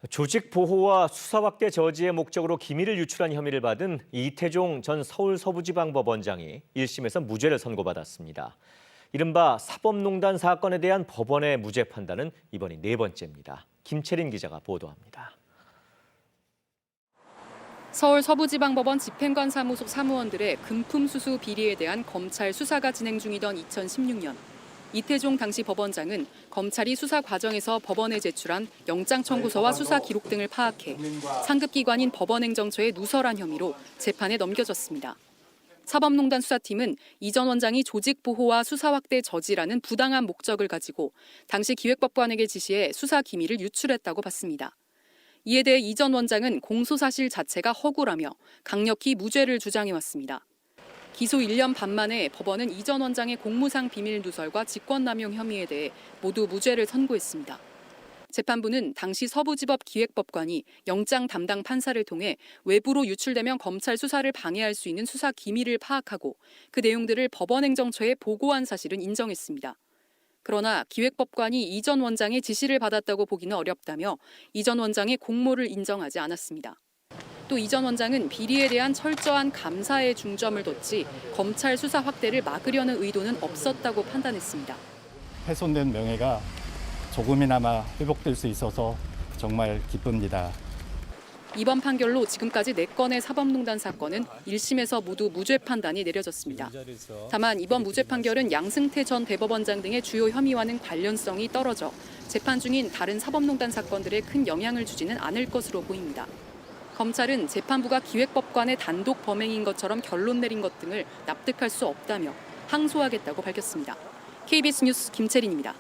조직 보호와 수사 확대 저지의 목적으로 기밀을 유출한 혐의를 받은 이태종 전 서울서부지방법원장이 1심에서 무죄를 선고받았습니다. 이른바 사법농단 사건에 대한 법원의 무죄 판단은 이번이 네 번째입니다. 김채린 기자가 보도합니다. 서울서부지방법원 집행관사무소 사무원들의 금품 수수 비리에 대한 검찰 수사가 진행 중이던 2016년. 이태종 당시 법원장은 검찰이 수사 과정에서 법원에 제출한 영장 청구서와 수사 기록 등을 파악해 상급기관인 법원행정처에 누설한 혐의로 재판에 넘겨졌습니다. 사법농단 수사팀은 이 전 원장이 조직 보호와 수사 확대 저지라는 부당한 목적을 가지고 당시 기획법관에게 지시해 수사 기밀을 유출했다고 봤습니다. 이에 대해 이 전 원장은 공소 사실 자체가 허구라며 강력히 무죄를 주장해왔습니다. 기소 1년 반 만에 법원은 이 전 원장의 공무상 비밀 누설과 직권남용 혐의에 대해 모두 무죄를 선고했습니다. 재판부는 당시 서부지법 기획법관이 영장 담당 판사를 통해 외부로 유출되면 검찰 수사를 방해할 수 있는 수사 기밀을 파악하고 그 내용들을 법원행정처에 보고한 사실은 인정했습니다. 그러나 기획법관이 이 전 원장의 지시를 받았다고 보기는 어렵다며 이 전 원장의 공모를 인정하지 않았습니다. 또 이 전 원장은 비리에 대한 철저한 감사에 중점을 뒀지 검찰 수사 확대를 막으려는 의도는 없었다고 판단했습니다. 훼손된 명예가 조금이나마 회복될 수 있어서 정말 기쁩니다. 이번 판결로 지금까지 4건의 사법농단 사건은 1심에서 모두 무죄 판단이 내려졌습니다. 다만 이번 무죄 판결은 양승태 전 대법원장 등의 주요 혐의와는 관련성이 떨어져 재판 중인 다른 사법농단 사건들에 큰 영향을 주지는 않을 것으로 보입니다. 검찰은 재판부가 기획법관의 단독 범행인 것처럼 결론 내린 것 등을 납득할 수 없다며 항소하겠다고 밝혔습니다. KBS 뉴스 김채린입니다.